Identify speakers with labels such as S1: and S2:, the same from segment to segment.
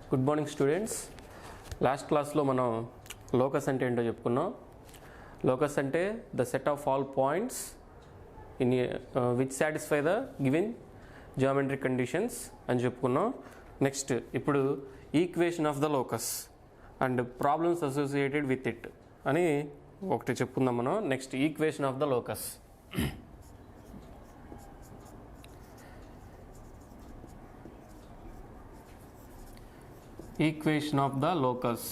S1: Good morning students. Last క్లాస్లో మనం locus అంటే ఏంటో చెప్పుకున్నాం. లోకస్ అంటే the set of all points in which satisfy the given geometric conditions అని చెప్పుకున్నాం. నెక్స్ట్ ఇప్పుడు equation of the locus and problems associated with it అని ఒకటి చెప్పుకుందాం మనం. Next equation of the locus. Equation of the locus.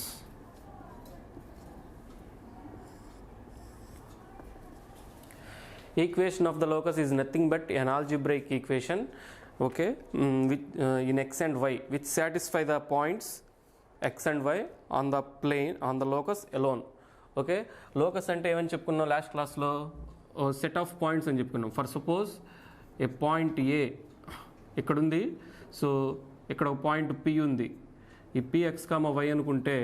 S1: Equation of the locus is nothing but an algebraic equation, okay, with in x and y which satisfy the points x and y on the plane on the locus alone. Okay, locus అంటే ఏమని చెప్పుకున్నాం last క్లాస్లో? Set of points అని చెప్పుకున్నాం. For suppose A point ఏ ఇక్కడ ఉంది, so ఇక్కడ ఒక పాయింట్ పి ఉంది. ఈ పిఎక్స్ కామ వై అనుకుంటే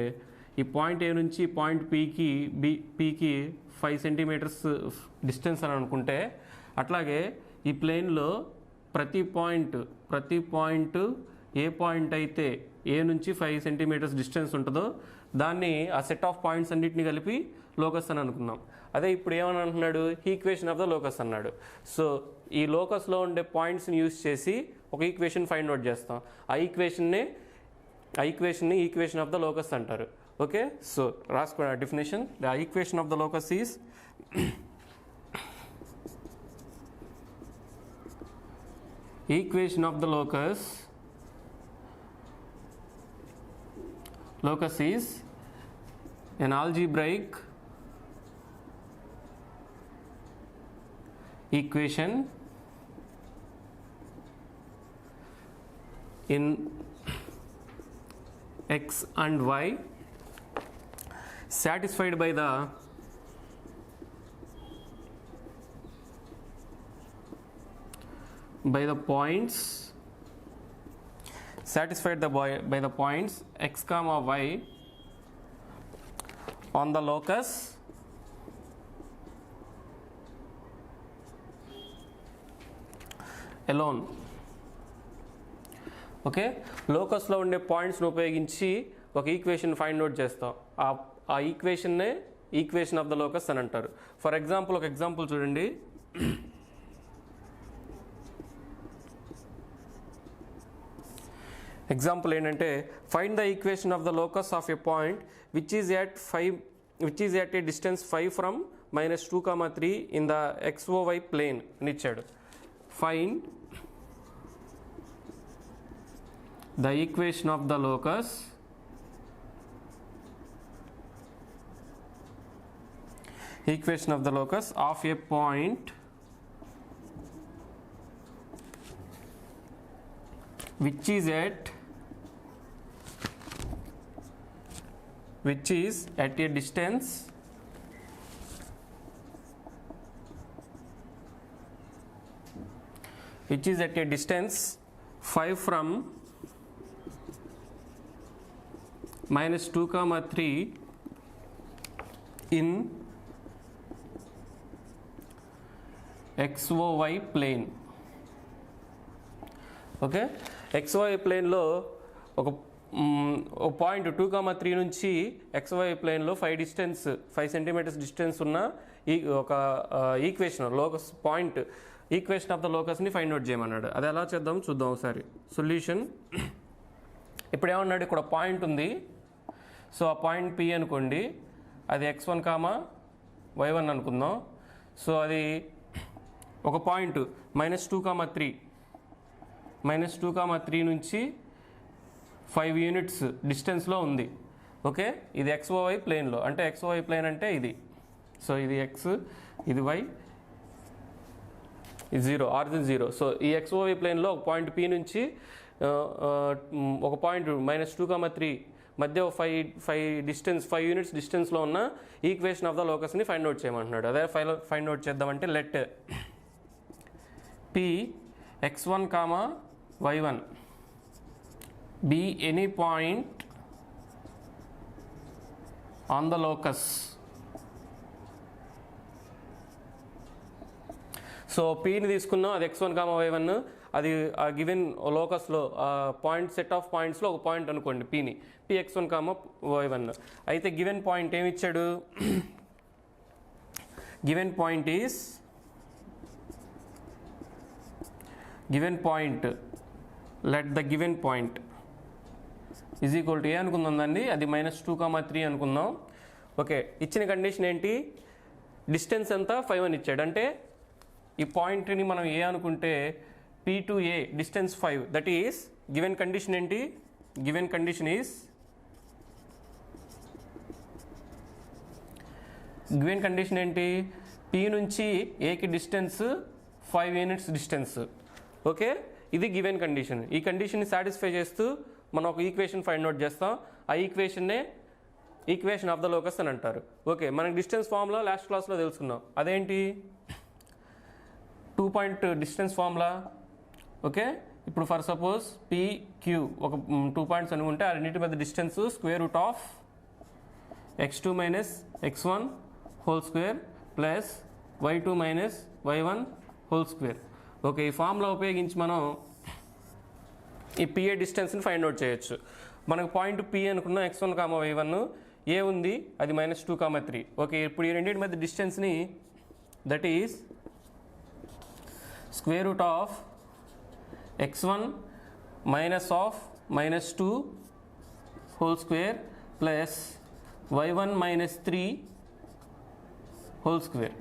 S1: ఈ పాయింట్ ఏ నుంచి పాయింట్ పీకి 5 సెంటీమీటర్స్ డిస్టెన్స్ అని అనుకుంటే, అట్లాగే ఈ ప్లేన్లో ప్రతి పాయింట్ ఏ పాయింట్ అయితే ఏ నుంచి 5 సెంటీమీటర్స్ డిస్టెన్స్ ఉంటుందో దాన్ని ఆ సెట్ ఆఫ్ పాయింట్స్ అన్నిటిని కలిపి లోకస్ అని అనుకున్నాం. అదే ఇప్పుడు ఏమని అంటున్నాడు? ఈక్వేషన్ ఆఫ్ ద లోకస్ అన్నాడు. సో ఈ లోకస్లో ఉండే పాయింట్స్ని యూజ్ చేసి ఒక ఈక్వేషన్ ఫైండ్ అవుట్ చేస్తాం. ఆ ఈక్వేషన్ని ఈక్వేషన్ ఆఫ్ ద లోకస్ అంటారు. ఓకే, సో రాసుకో definition. The equation of the locus is equation of the locus is an algebraic equation in x and y satisfied by the points by the points x comma y on the locus alone. Okay, లోకస్లో ఉండే పాయింట్స్ని ఉపయోగించి ఒక equation find out చేస్తాం. ఆ ఈక్వేషన్నే equation of the locus అని అంటారు. ఫర్ ఎగ్జాంపుల్ ఒక ఎగ్జాంపుల్ చూడండి. ఎగ్జాంపుల్ ఏంటంటే, find the equation of the locus of a point which is at a distance 5 from -2, 3 in the XOY plane అని ఇచ్చాడు. Find the equation of the locus of a point which is at a distance which is at a distance 5 from -2, 3 in XOY plane. Okay, XOY ప్లేన్లో ఒక point 2, 3 నుంచి XOY ప్లేన్లో 5 centimetres distance ఉన్న ఒక equation locus point equation of the లోకస్ని find out చేయమన్నాడు. అది ఎలా చేద్దాం చూద్దాం ఒకసారి. సొల్యూషన్. ఇప్పుడు ఏమన్నాడు? ఇక్కడ పాయింట్ ఉంది, సో ఆ పాయింట్ పి అనుకోండి, అది x1, y1 అనుకుందాం. సో అది ఒక పాయింట్ -2, 3 నుంచి 5 యూనిట్స్ డిస్టెన్స్లో ఉంది. ఓకే, ఇది XOY ప్లేన్లో, అంటే XOY ప్లేన్ అంటే ఇది. సో ఇది x, ఇది y, ఇది 0, ఆరిజిన్ 0. సో ఈ XOY ప్లేన్లో ఒక పాయింట్ పి నుంచి ఒక పాయింట్ -2, 3 మధ్య 5 యూనిట్స్ డిస్టెన్స్లో ఉన్న ఈక్వేషన్ ఆఫ్ ద లోకస్ని ఫైండ్ అవుట్ చేయమంటున్నాడు. అదే ఫైండ్ అవుట్ చేద్దామంటే let P x1, y1 be any point on the locus. So so పీని తీసుకున్నాం, అది x1, y1, అది గివెన్ లోకస్లో పాయింట్ సెట్ ఆఫ్ పాయింట్స్లో ఒక పాయింట్ అనుకోండి పీని, px1, y1. అయితే గివెన్ పాయింట్ ఏమి ఇచ్చాడు? Given point is let the given point is equal to A అనుకుందాం దాన్ని, అది -2, 3 అనుకుందాం. ఓకే, ఇచ్చిన కండిషన్ ఏంటి? డిస్టెన్స్ ఎంత 5 అని ఇచ్చాడు. అంటే ఈ పాయింట్ని మనం ఏ అనుకుంటే P to A distance 5, that is given condition ఏంటి? గివెన్ కండిషన్ ఏంటి? P నుంచి Aకి డిస్టెన్స్ 5 యూనిట్స్ డిస్టెన్స్. ఓకే, ఇది గివెన్ కండిషన్. ఈ కండిషన్ని సాటిస్ఫై చేస్తూ మనం ఒక ఈక్వేషన్ ఫైండ్ అవుట్ చేస్తాం. ఆ ఈక్వేషన్నే ఈక్వేషన్ ఆఫ్ ద లోకస్ అని అంటారు. ఓకే, మనకి డిస్టెన్స్ ఫార్ములా లాస్ట్ క్లాస్లో తెలుసుకున్నాం. అదేంటి? 2 పాయింట్ డిస్టెన్స్ ఫార్ములా. ఓకే, ఇప్పుడు ఫర్ సపోజ్ PQ ఒక 2 పాయింట్స్ అనుకుంటే ఆ రెండింటి మధ్య distance √of x2 - x1 whole square plus y2 - y1 whole square. Okay, ఈ ఫార్ములా ఉపయోగించి మనం ఈ PA డిస్టెన్స్ని ఫైండ్ అవుట్ చేయొచ్చు. మనకు పాయింట్ P అనుకున్నాం, x1, y1, ఏ ఉంది, అది -2, 3. ఓకే, ఇప్పుడు ఈ రెండింటి మధ్య డిస్టెన్స్ని that is √of x1 -2 whole square plus y1 -3 whole square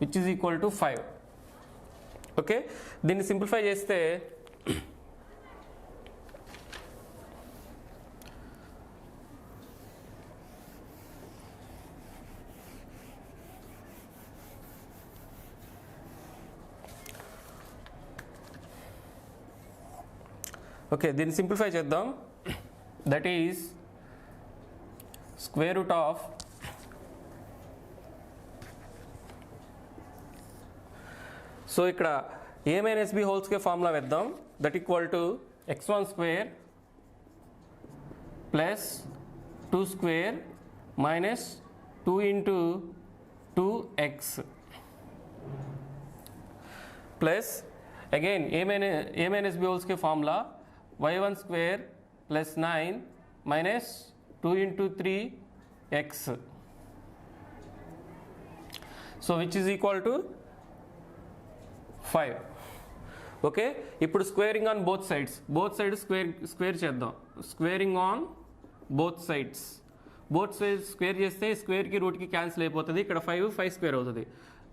S1: which is equal to 5. Okay, దీన్ని సింప్లిఫై చేస్తే దీన్ని సింప్లిఫై చేద్దాం. దట్ ఈస్ √of సో ఇక్కడ A - B whole square formula వేద్దాం. That equal to x1 square plus 2 square minus 2 into 2x plus again A - B whole square formula y1 square plus 9 minus 2 into 3x so which is equal to 5. Okay, ఇప్పుడు squaring on both sides square చేద్దాం. Squaring on both sides square చేస్తే స్క్వేర్కి రూట్కి cancel అయిపోతుంది. ఇక్కడ 5 square అవుతుంది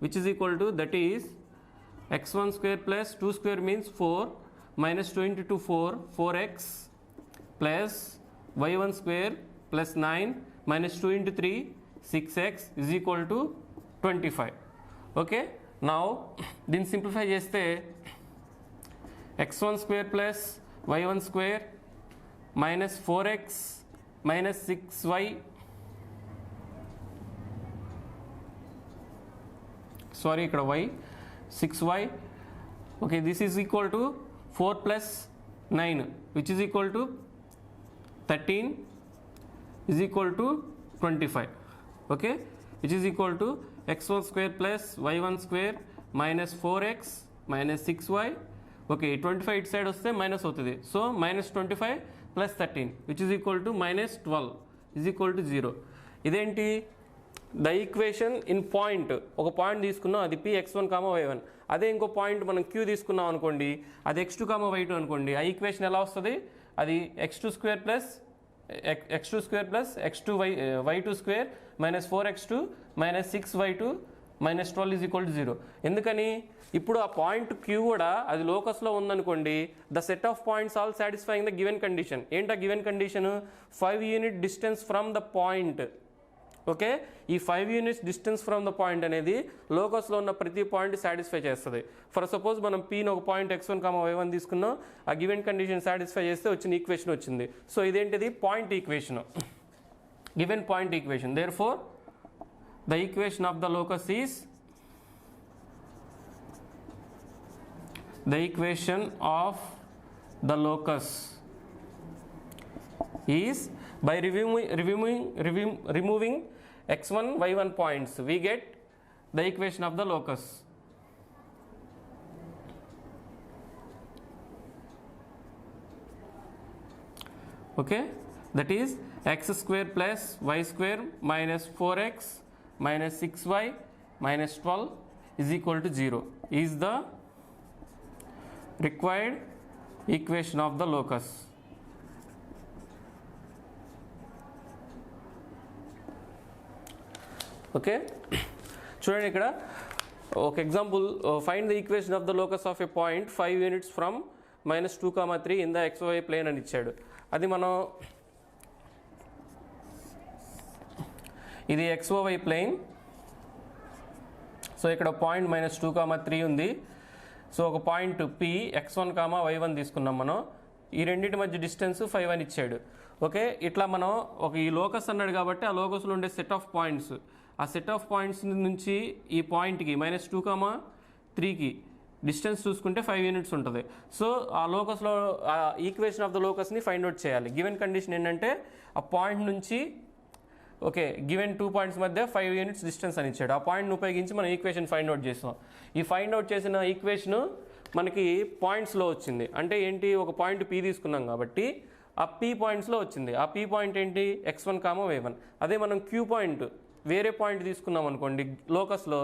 S1: which is equal to that is x1 square plus 2 square means 4 minus 2 into 2 4x plus y1 square plus 9 minus 2 into 3 6x is equal to 25. Okay, now దీన్ని simplify చేస్తే x1 square plus y1 square minus 4x minus 6y ఇక్కడ y 6y. okay, this is equal to 4 plus 9 which is equal to 13 is equal to 25. okay, which is equal to x1 square plus y1 square minus 4x minus 6y. okay, 25 ఇటు side వస్తే minus అవుతుంది. So -25 plus 13 which is equal to -12 is equal to 0. ఇదేంటి? The equation in point. ఒక point తీసుకున్నాం, అది Px1, y1. అదే ఇంకో point మనం Q తీసుకున్నాం అనుకోండి, అది x2, y2 అనుకోండి. ఆ ఈక్వేషన్ ఎలా వస్తుంది? అది x2 square plus y2 square minus 4x2 minus 6y2 minus 12 is equal to 0. ఎందుకని? ఇప్పుడు ఆ పాయింట్ Q కూడా అది లోకస్లో ఉందనుకోండి, the set of points all satisfying the given condition. ఏంటా given condition? 5 unit distance from the point. Okay, ఈ 5 units distance from the point అనేది లోకస్లో ఉన్న ప్రతి పాయింట్ సాటిస్ఫై చేస్తుంది. ఫర్ సపోజ్ మనం Pని ఒక పాయింట్ x1, y1 తీసుకున్నాం, ఆ గివెన్ కండిషన్ సాటిస్ఫై చేస్తే వచ్చిన ఈక్వేషన్ వచ్చింది. సో ఇదేంటిది? Point equation, given point equation. Therefore the equation of the locus is by removing x1, y1 points we get the equation of the locus. okay, that is x square plus y square minus 4x minus 6y minus 12 is equal to 0 is the required equation of the locus. Okay, చూడండి ఇక్కడ ఒక example, find the equation of the locus of a point 5 units from -2, 3 in the XY plane అని ఇచ్చాడు. అది మనం ఇది XY plane. So ఇక్కడ point -2, 3 ఉంది. సో ఒక పాయింట్ P x1, y1 తీసుకున్నాం మనం. ఈ రెండింటి మధ్య డిస్టెన్స్ 5 అని ఇచ్చాడు. ఓకే, ఇట్లా మనం ఒక ఈ లోకస్ అన్నాడు కాబట్టి ఆ లోకస్లో ఉండే సెట్ ఆఫ్ పాయింట్స్, ఆ సెట్ ఆఫ్ పాయింట్స్ నుంచి ఈ పాయింట్కి -2, 3కి డిస్టెన్స్ చూసుకుంటే 5 యూనిట్స్ ఉంటుంది. సో ఆ లోకస్లో ఆ ఈక్వేషన్ ఆఫ్ ద లోకస్ని ఫైండ్ అవుట్ చేయాలి. గివెన్ కండిషన్ ఏంటంటే ఆ పాయింట్ నుంచి ఓకే గివెన్ 2 పాయింట్స్ మధ్య 5 యూనిట్స్ డిస్టెన్స్ అని ఇచ్చాడు. ఆ పాయింట్ని ఉపయోగించి మనం ఈక్వేషన్ ఫైండ్ అవుట్ చేసాం. ఈ ఫైండ్ అవుట్ చేసిన ఈక్వేషను మనకి పాయింట్స్లో వచ్చింది. అంటే ఏంటి, ఒక పాయింట్ P తీసుకున్నాం కాబట్టి ఆ P పాయింట్స్లో వచ్చింది. ఆ P పాయింట్ ఏంటి, x1, y1. అదే మనం Q పాయింట్ వేరే పాయింట్ తీసుకున్నాం అనుకోండి, లోకస్లో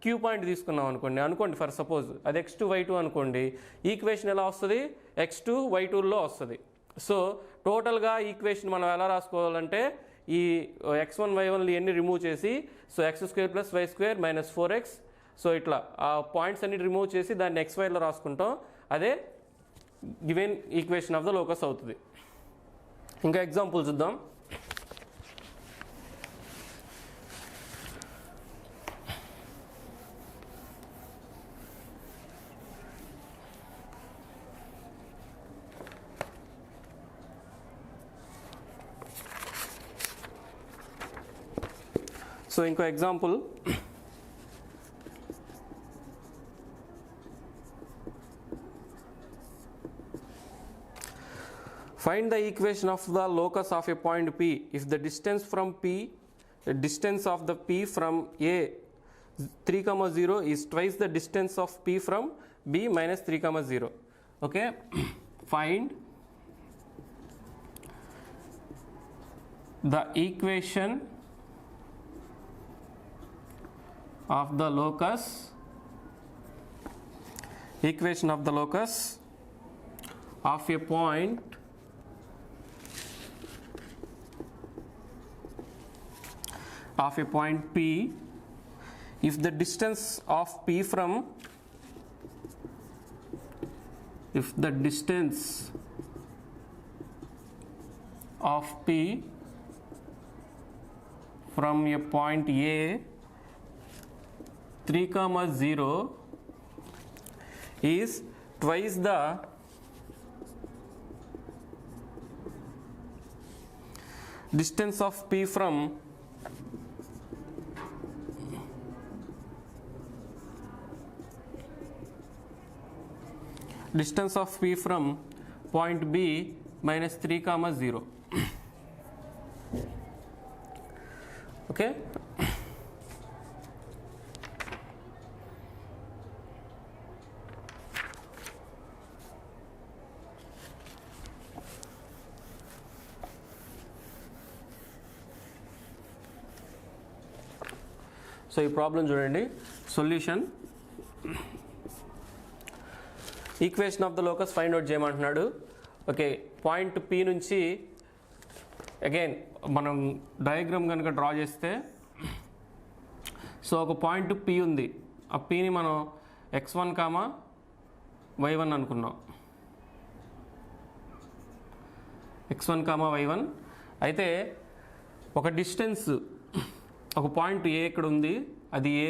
S1: Q పాయింట్ తీసుకున్నాం అనుకోండి ఫర్ సపోజ్ అది x2, y2 అనుకోండి. ఈక్వేషన్ ఎలా వస్తుంది, x2, y2లో వస్తుంది. సో టోటల్గా ఈక్వేషన్ మనం ఎలా రాసుకోవాలంటే ఈ x1, y1 ఇవన్నీ రిమూవ్ చేసి, so x² + y² - 4x, so ఇట్లా ఆ పాయింట్స్ అన్ని రిమూవ్ చేసి దాన్ని XYలో రాసుకుంటాం. అదే given equation of the locus అవుతుంది. ఇంకా ఎగ్జాంపుల్ చూద్దాం. సో ఇంకో example, find the equation of the locus of a point P if the distance from P, the distance of the P from A 3, 0 is twice the distance of P from B -3, 0. Okay, find the equation of the locus of a point P if the distance of P from a point A 3, 0 is twice the distance of P from point B -3, 0. Okay, so ఈ problem చూడండి. Solution, equation of the locus find out చేయమంటున్నాడు. Okay, point P నుంచి again మనం diagram కనుక draw చేస్తే, so ఒక point P ఉంది. ఆ Pని మనం x1, y1 అనుకున్నాం. x1, y1 అయితే ఒక డిస్టెన్స్, ఒక పాయింట్ A ఇక్కడ ఉంది, అది A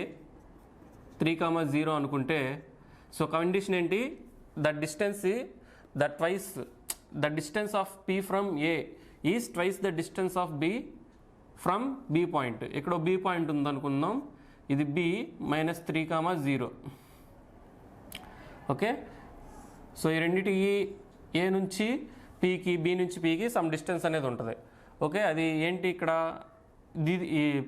S1: 3, 0 అనుకుంటే, సో కండిషన్ ఏంటి, the distance of P from A is twice the distance of B from B point. ఇక్కడ B పాయింట్ ఉంది అనుకుందాం, ఇది B -3, 0. ఓకే, సో ఈ రెండింటికి A నుంచి Pకి, B నుంచి Pకి సమ్ డిస్టెన్స్ అనేది ఉంటుంది. ఓకే, అది ఏంటి ఇక్కడ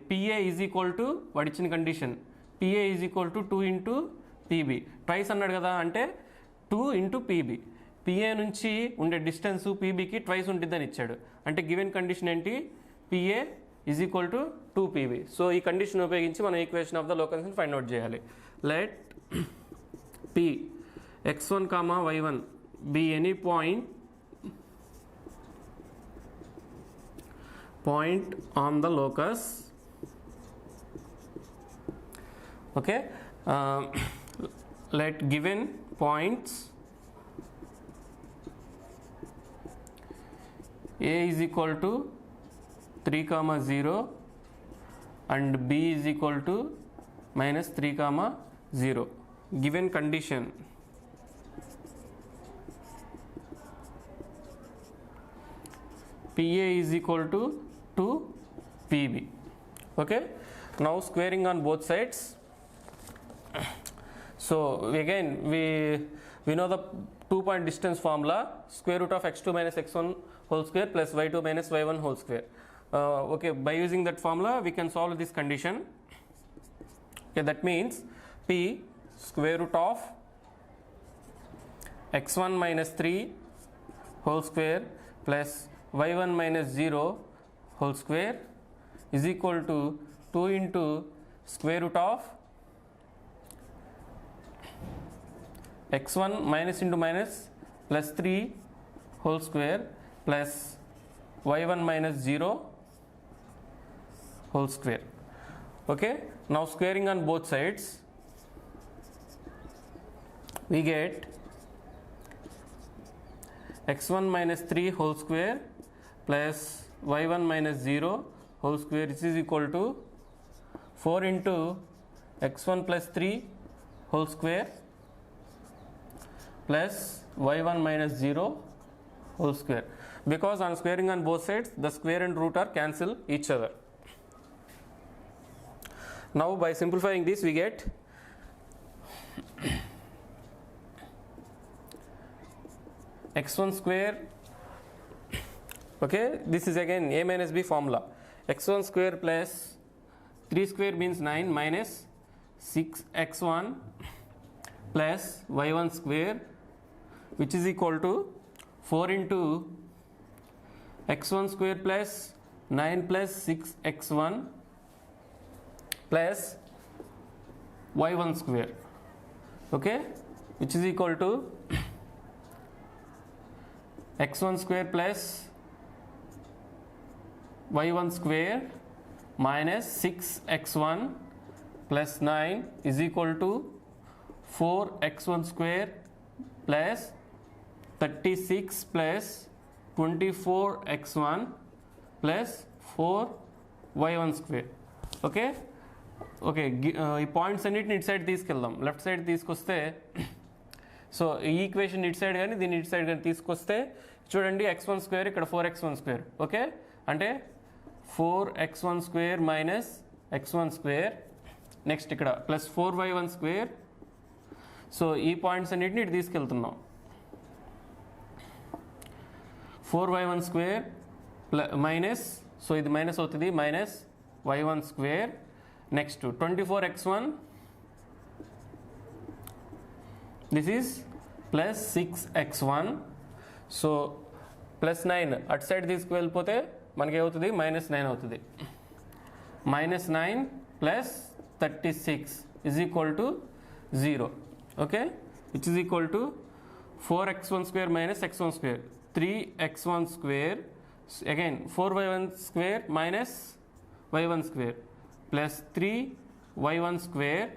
S1: PA ఈజ్ ఈక్వల్ టు వాడు ఇచ్చిన condition, PA is equal to 2 × PB. Twice అన్నాడు కదా, అంటే 2 × PB. పిఏ నుంచి ఉండే డిస్టెన్స్ పీబీకి ట్వైస్ ఉంటుందని ఇచ్చాడు. అంటే గివెన్ కండిషన్ ఏంటి, PA is equal to 2pb. So ఈ కండిషన్ ఉపయోగించి మనం ఈక్వేషన్ ఆఫ్ ద లోకస్ని ఫైండ్ అవుట్ చేయాలి. Let P x1, y1 be any point on the locus. Okay, let given points a is equal to 3, 0 and b is equal to minus 3, 0. Given condition PA is equal to 2pb. Okay, now squaring on both sides. So again we know the 2-point distance formula, square root of x2 minus x1 whole square plus y2 minus y1 whole square. Okay, by using that formula we can solve this condition. Okay, that means p square root of x1 minus 3 whole square plus y1 minus 0 whole square is equal to 2 into square root of x1 minus into minus plus 3 whole square plus y1 minus 0 whole square. Okay, now squaring on both sides we get x1 minus 3 whole square plus y1 minus 0 whole square, which is equal to 4 into x1 plus 3 whole square plus y1 minus 0 whole square. Because on squaring on both sides the square and root are cancel each other. Now by simplifying this we get x1 square. Okay, this is again a minus b formula. x1 square plus 3 square means 9 minus 6x1 plus y1 square, which is equal to 4 into x1 square plus 9 plus 6x1 plus y1 square. Okay, which is equal to x1 square plus y1 square minus 6x1 plus 9 is equal to 4x1 square plus 36 plus 24x1 plus 4y1 square. Okay, okay ఈ points అన్నిటిని ఇటు side తీసుకెళ్దాం. Left side తీసుకొస్తే so ఈ equation ఇటు side కానీ దీన్ని ఇటు సైడ్ కానీ తీసుకొస్తే చూడండి x1 స్క్వేర్ ఇక్కడ 4x1 స్క్వేర్. ఓకే, అంటే 4x1 square minus x1 square, next ఇక్కడ ప్లస్ 4y1 స్క్వేర్. సో ఈ పాయింట్స్ అన్నిటిని ఇటు తీసుకెళ్తున్నాం. 4y1 స్క్వేర్ మైనస్, సో ఇది మైనస్ అవుతుంది, minus y1 square. Next 24x1, this is plus 6x1. So plus 9 అటు సైడ్ తీసుకువెళ్ళిపోతే మనకి ఏమవుతుంది, -9 అవుతుంది. -9 plus 36 is equal to 0. Okay, which is equal to 4x1 square minus x1 square, 3x1 square, again 4y1 square minus y1 square plus 3y1 square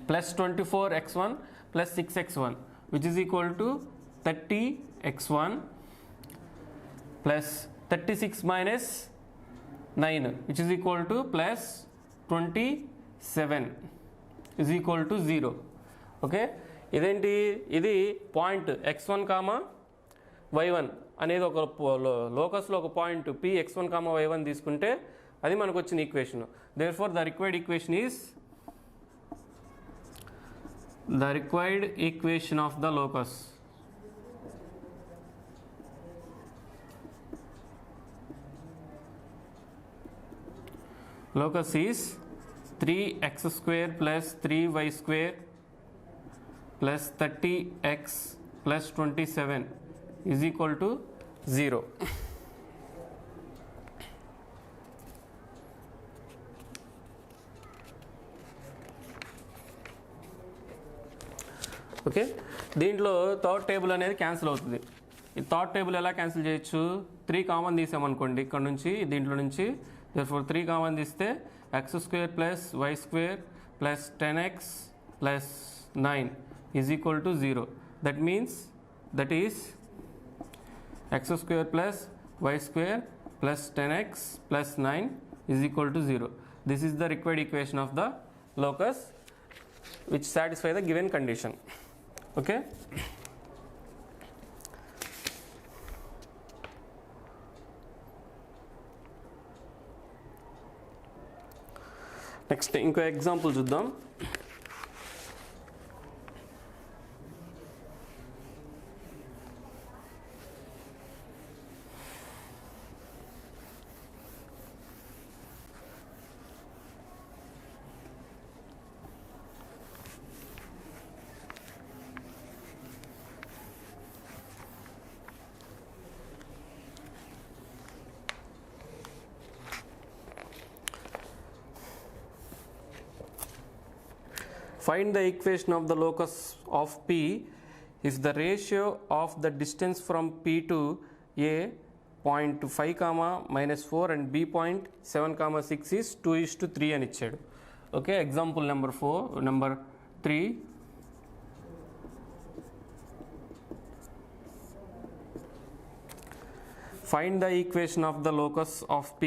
S1: plus 24x1 plus 6x1 which is equal to 30x1 plus 36 minus 9 which is equal to plus 27 is equal to 0. Okay, ఇదేంటి, ఇది point x1 comma y1 అనేది ఒక లోకస్లో ఒక point p x1 comma y1 తీసుకుంటే అది మనకు వచ్చిన equation. Therefore the required equation is the required equation of the locus is 3x square plus 3y square plus 30x plus 27 is equal to 0. Okay, దీంట్లో third table అనేది cancel అవుతుంది. ఈ third table ఎలా cancel చేయొచ్చు? 3 common తీసామనుకోండి ఇక్కడ నుంచి, దీంట్లో నుంచి. therefore 3 కామన్ తీస్తే x square plus y square plus 10x plus 9 is equal to 0. That means that is x square plus y square plus 10x plus 9 is equal to 0. This is the required equation of the locus which satisfy the given condition. Okay, next ఇంకో example చూద్దాం. Find the equation of the locus of P if the ratio of the distance from P to A point 5 comma minus 4 and B point 7 comma 6 is 2:3 అని ఇచ్చాడు. Okay, example number 3. Find the equation of the locus of P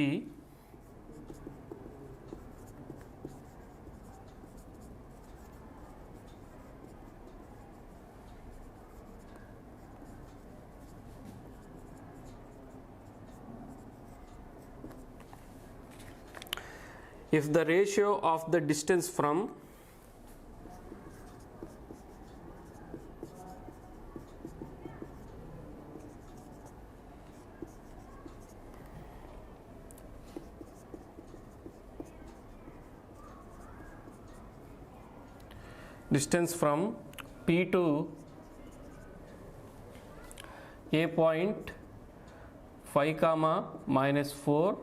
S1: if the ratio of the distance from P to A point 5 comma minus 4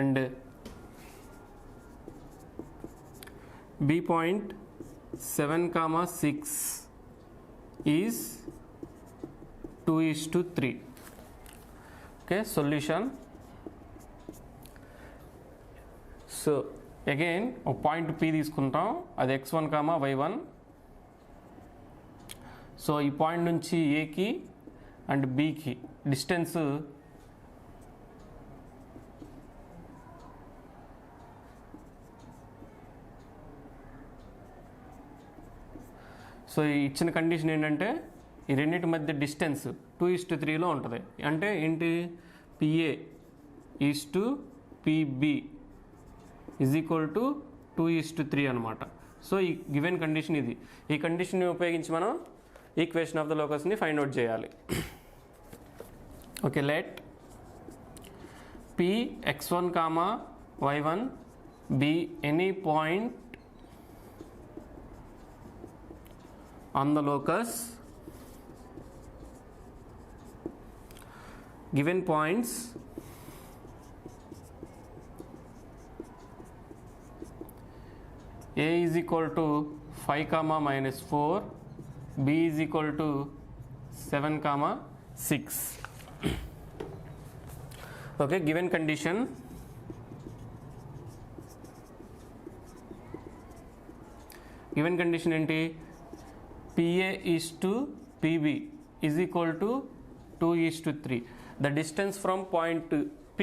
S1: and B point 7 comma 6 is 2:3. Okay, solution. So again ఒక point P తీసుకుంటాం, అది x1 comma y1. So ఈ point నుంచి Aకి and Bకి distance so ఇచ్చిన condition ఏంటంటే ఈ రెండింటి మధ్య డిస్టెన్స్ 2:3లో ఉంటుంది. అంటే ఏంటి? PA is to PB is equal to 2:3 అనమాట. సో ఈ గివెన్ కండిషన్ ఇది. ఈ కండిషన్ని ఉపయోగించి మనం ఈక్వేషన్ ఆఫ్ ద లోకస్ని ఫైండ్ అవుట్ చేయాలి. Okay, let P x1 comma y1 be any point on the locus given points A is equal to 5 comma minus 4, B is equal to 7 comma 6. Okay, given condition ఏంటి? PA is to PB is equal to 2:3. The distance from point P,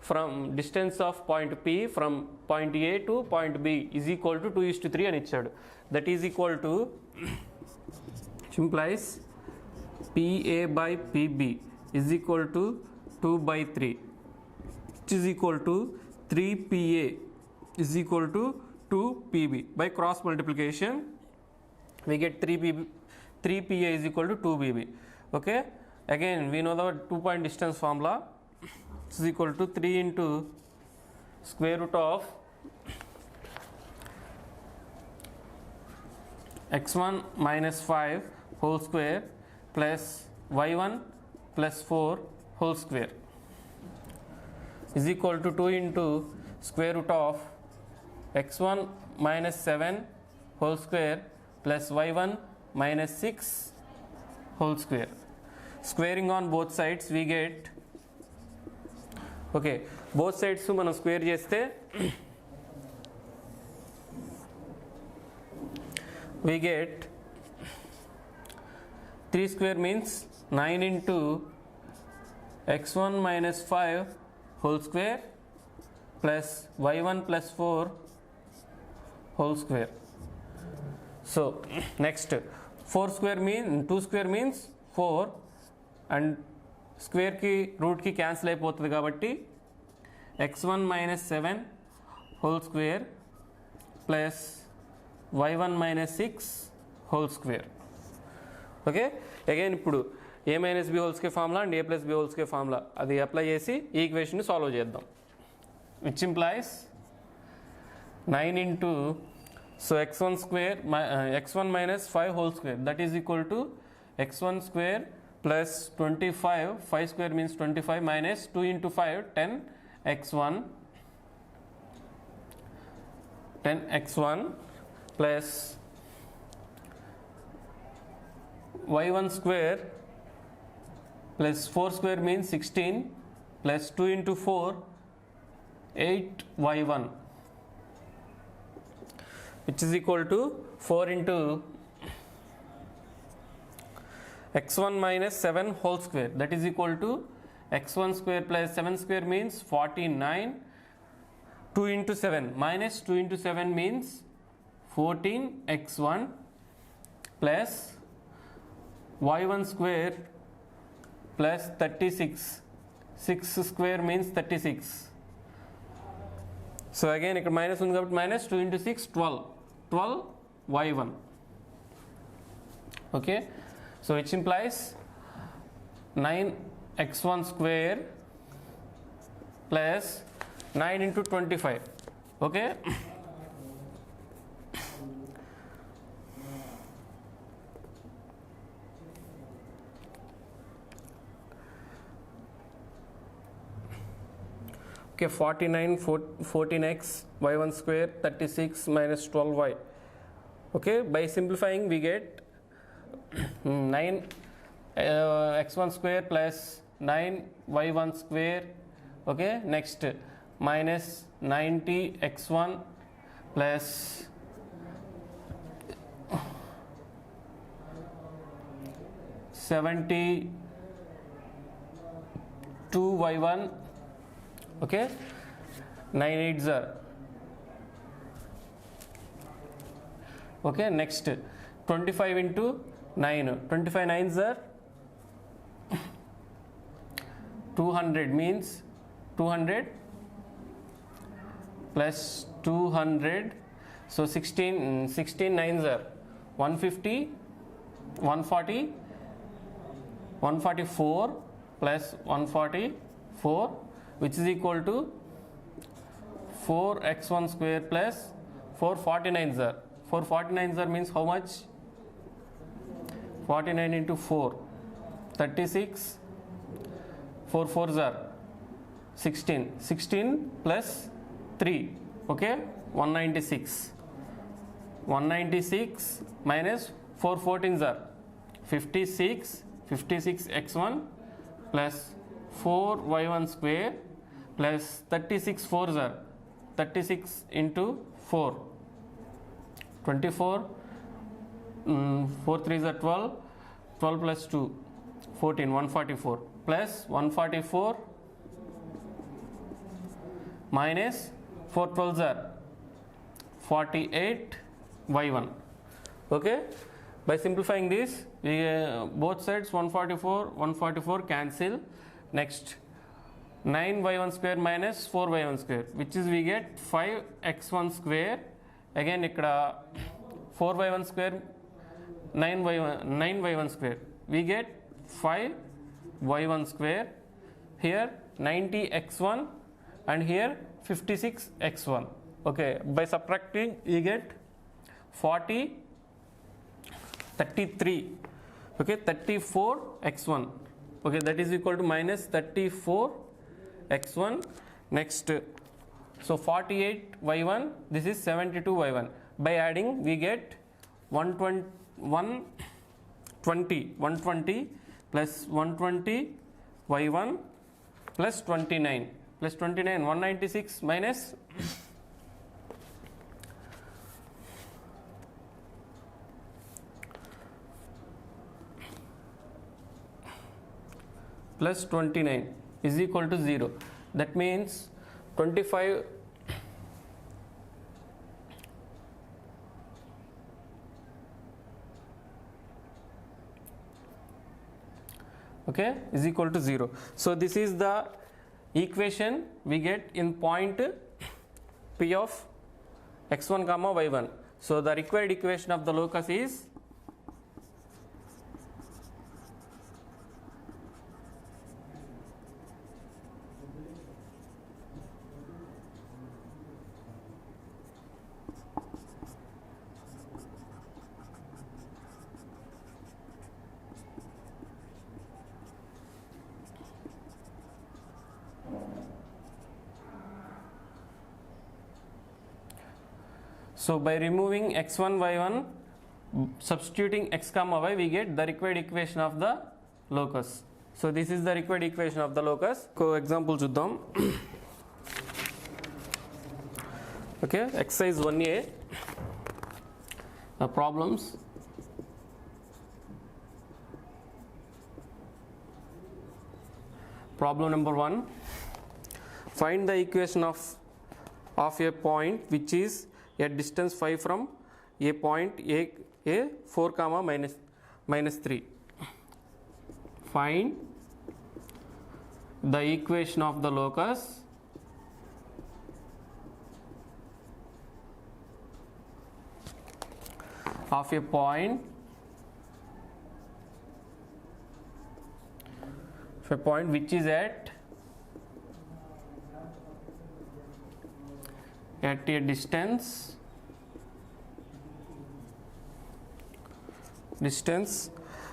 S1: from distance of point P from point A to point B is equal to 2:3 అని ఇచ్చాడు. That is equal to, which implies PA by PB is equal to 2/3, which is equal to 3PA is equal to 2PB. By cross multiplication we get 3PA is equal to 2PB. Okay, again we know the 2-point distance formula. This is equal to 3 into square root of x1 minus 5 whole square plus y1 plus 4 whole square is equal to 2 into square root of x1 minus 7 whole square plus y1 minus 6 whole square. Squaring on both sides we get, okay, both sides మనం square చేస్తే we get 3 square means 9 into x1 minus 5 whole square plus y1 plus 4 whole square. So next 4 square mean 2 square means 4 and square की root की cancel అయిపోతుంది కాబట్టి x1 minus 7 whole square plus y1 minus 6 whole square. Okay, again ఇప్పుడు a minus B whole square formula and a plus B whole square formula అది apply చేసి ఈ ఈక్వేషన్ని solve చేద్దాం. Which implies 9 into so x1 square x1 minus 5 whole square that is equal to x1 square plus 25 5 square means 25 minus 2 into 5 10x1 plus y1 square plus 4 square means 16 plus 2 into 4 8y1 which is equal to 4 into x1 minus 7 whole square that is equal to x1 square plus 7 square means 49 2 into 7 minus 2 into 7 means 14x1 plus y1 square plus 36 6 square means 36. So again ఇక్కడ minus ఉంది కాబట్టి minus 2 into 6 12 y1. Okay, so which implies 9x1 square plus 9 into 25. Okay, okay, 49 14x y1 square 36 minus 12y. Okay, by simplifying we get 9 x1 square plus 9 y1 square. Okay, next minus 90 x1 plus 72 y1. Okay, 9 8s are. Okay, next 25 into 9 25 9s are 200 means 200 plus 200 so 16 9s are 150 140 144 plus 144 which is equal to 4x1 square plus 449s are 449s are means how much 49 into 4 36 4 4s are 16 plus 3. Okay, 196 minus 4 14s are 56 x1 plus 4 y1 square plus 36 4s are 36 into 4 24 4 3s are 12 plus 2 14 144 plus 144 minus 4 12s are 48 y1. Okay, by simplifying this we both sides 144 cancel. Next 9y1 square minus 4y1 square which is we get 5x1 square. Again ikkada 4y1 square 9y1 square we get 5y1 square. Here 90x1 and here 56x1. Okay, by subtracting you get 40 33 Okay, 34x1. Okay, that is equal to minus 34x1. Next, so 48y1, this is 72y1. By adding, we get 120 plus 120 y1 plus 29 plus 29, 196 minus plus 29 is equal to 0. That means 25 okay is equal to 0. So this is the equation we get in point P of x1 comma y1. So the required equation of the locus is so by removing x1 y1 substituting x comma y, we get the required equation of the locus. So this is the required equation of the locus. So example chuddam. Okay, exercise 1a, the problems. Problem number 1, find the equation of a point which is at distance 5 from a point a 4 comma minus 3. Find the equation of the locus of a point which is at a distance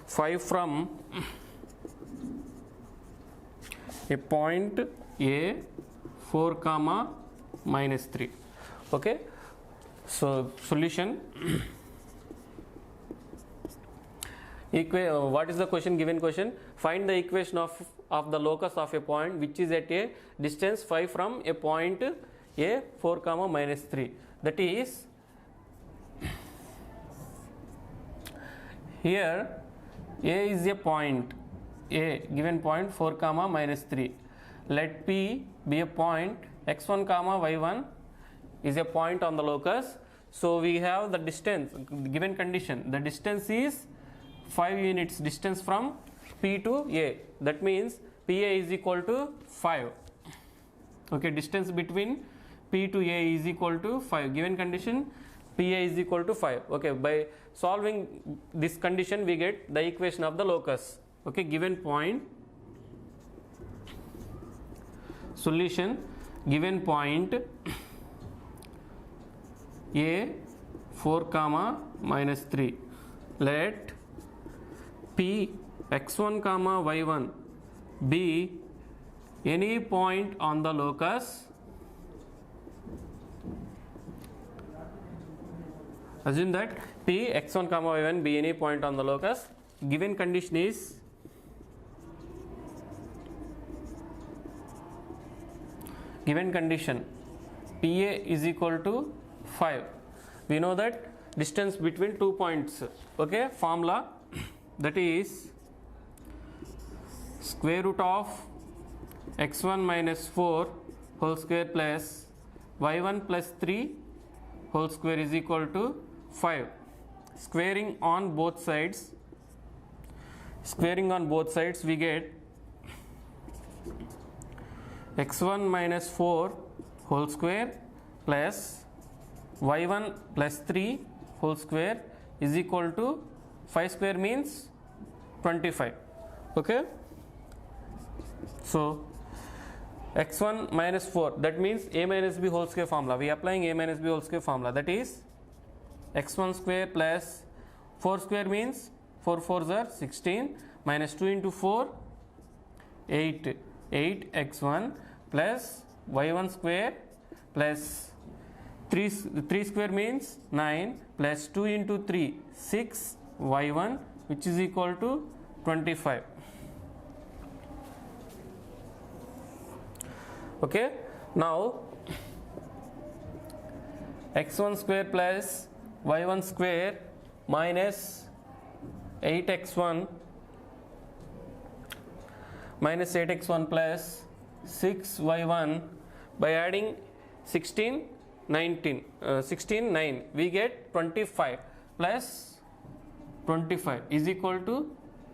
S1: 5 from a point a 4 comma minus 3. Okay, so solution. What is the question? Given question, find the equation of the locus of a point which is at a distance 5 from a point a 4 comma minus 3. That is, here a is a point, a given point 4 comma minus 3. Let P be a point, x1 comma y1 is a point on the locus. So we have the distance, given condition, the distance is 5 units distance from P to A. That means PA is equal to 5. Okay, distance between P to A is equal to 5. Given condition, PA is equal to 5. Okay, by solving this condition, we get the equation of the locus. Okay, given point, solution, given point A 4 comma minus 3. Let P x1 comma y1 be any point on the locus. Assume that P x1 comma y1 be any point on the locus. Given condition is PA is equal to 5. We know that distance between 2 points. Okay, formula, that is square root of x1 minus 4 whole square plus y1 plus 3 whole square is equal to 5. Squaring on both sides, we get x1 minus 4 whole square plus y1 plus 3 whole square is equal to 5 square means 25. Okay, so x1 minus 4, that means a minus b whole square formula. We are applying a minus b whole square formula, that is x1 square plus 4 square means 4 4s are 16 minus 2 into 4 8 8x1 plus y1 square plus 3 square means 9 plus 2 into 3 6 y1 which is equal to 25. Okay, now x1 square plus y1 square minus 8x1 plus 6y1 by adding 16 9 we get 25 plus 25 is equal to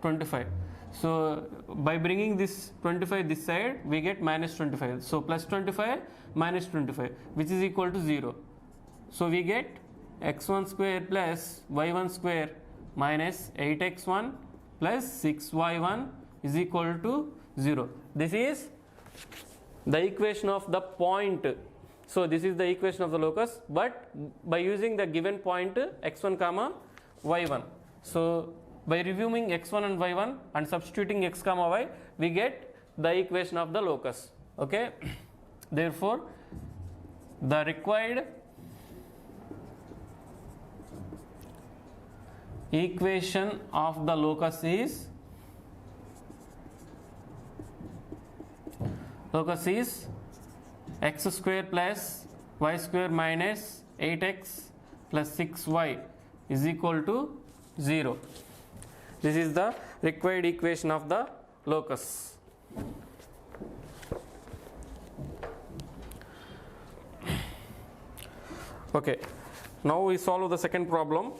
S1: 25. So by bringing this 25 this side we get minus 25. So plus 25 minus 25 which is equal to 0. So we get x1 square plus y1 square minus 8x1 plus 6y1 is equal to 0. This is the equation of the point. So this is the equation of the locus, but by using the given point x1 comma y1. So by reviewing x1 and y1 and substituting x comma y, we get the equation of the locus. Okay, therefore the required equation of the locus is x square plus y square minus 8x plus 6y is equal to 0. This is the required equation of the locus. Okay, now we solve the second problem.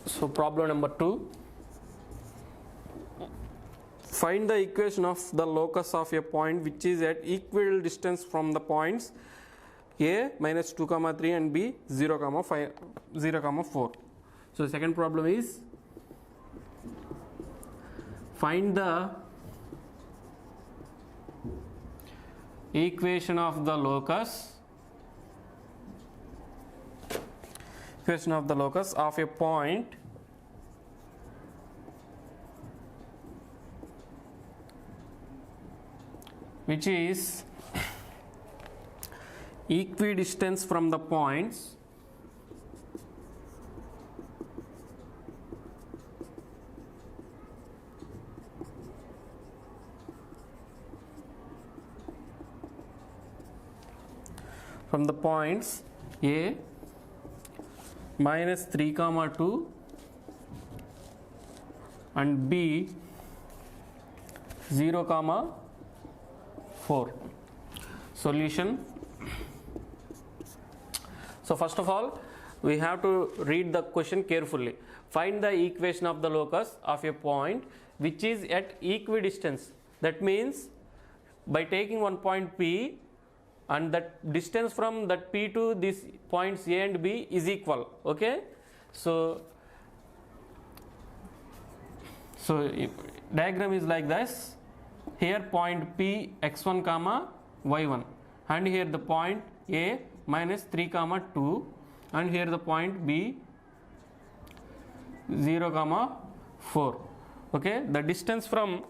S1: So problem number 2, find the equation of the locus of a point which is at equal distance from the points a minus 2 comma 3 and b 0 comma 5 0 comma 4. So the second problem is find the equation of the locus of a point which is equidistant from the points a minus 3 comma 2 and b 0 comma 4. Solution. So first of all we have to read the question carefully. Find the equation of the locus of a point which is at equidistance. That means by taking one point P and that distance from that P to these points A and B is equal. Okay, so diagram is like this. Here point P x1 comma y1 and here the point A minus 3 comma 2 and here the point B 0 comma 4. Okay, the distance from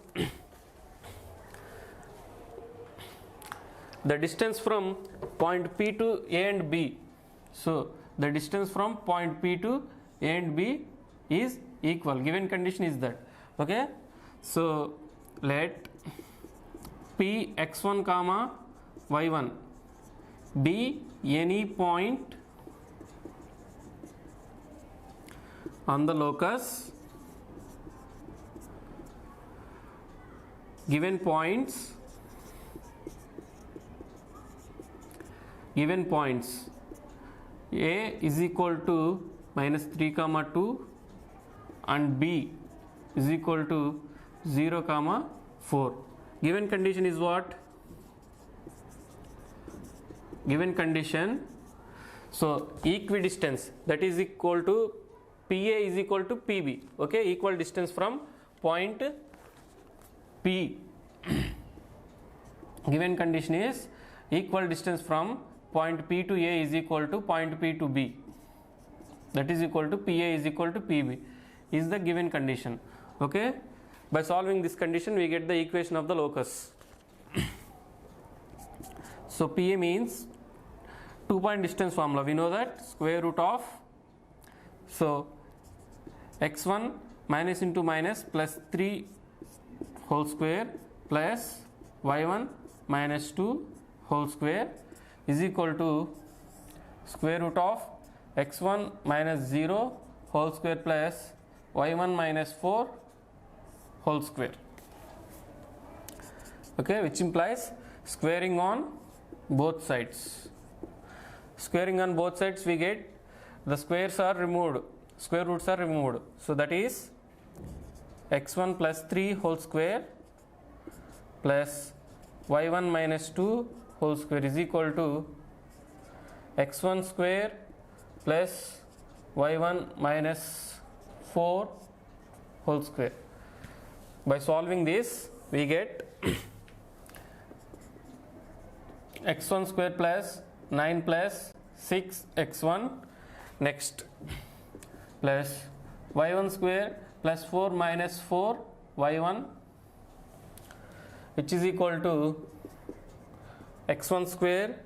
S1: point P to A and B. So the distance from point P to A and B is equal. Given condition is that. Okay, so let P x1 comma y1 be any point on the locus given points A is equal to minus 3 comma 2 and B is equal to 0 comma 4. Given condition is what? given condition, so equidistance, that is equal to PA is equal to PB, okay, equal distance from point P. Given condition is equal distance from point P to A is equal to point P to B, that is equal to PA is equal to PB is the given condition, okay. By solving this condition we get the equation of the locus. So PA means 2-point distance formula, we know that square root of, so x1 minus into minus plus 3 whole square plus y1 minus 2 whole square is equal to square root of x1 minus 0 whole square plus y1 minus 4 whole square, okay, which implies squaring on both sides. Squaring on both sides we get the squares are removed, square roots are removed, so that is x1 plus 3 whole square plus y1 minus 2 whole square is equal to x1 square plus y1 minus 4 whole square. By solving this we get x1 square plus 9 plus 6 x1 next plus y1 square plus 4 minus 4 y1 which is equal to x1 square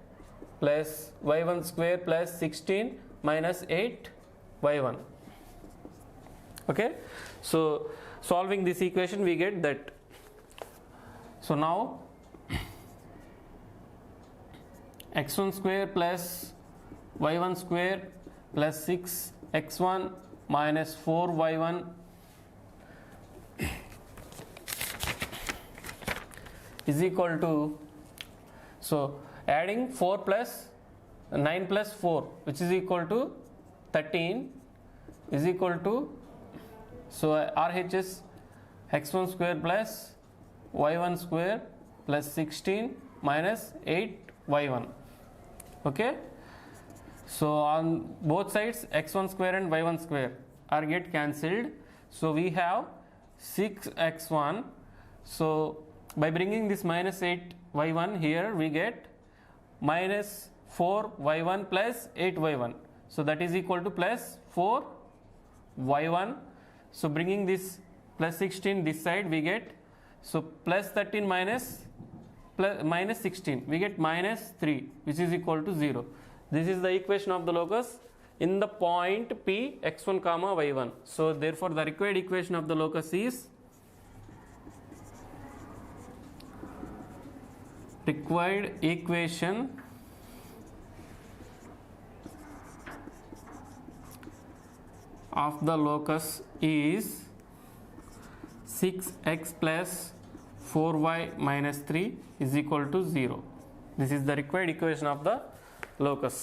S1: plus y1 square plus 16 minus 8 y1, okay. So solving this equation we get that. So now x1 square plus y1 square plus 6 x1 minus 4 y1 is equal to, so adding 4 plus 9 plus 4 which is equal to 13 is equal to, so RHS x1 square plus y1 square plus 16 minus 8 y1, okay. So on both sides x1 square and y1 square are get cancelled, so we have 6x1, so by bringing this minus 8 y1 here we get minus 4 y1 plus 8 y1, so that is equal to plus 4 y1, so bringing this plus 16 this side we get, so plus 13 minus 16 we get minus 3 which is equal to 0. This is the equation of the locus in the point P x1 comma y1. So therefore the required equation of the locus is required equation of the locus is 6x plus 4y minus 3 is equal to 0. This is the required equation of the locus.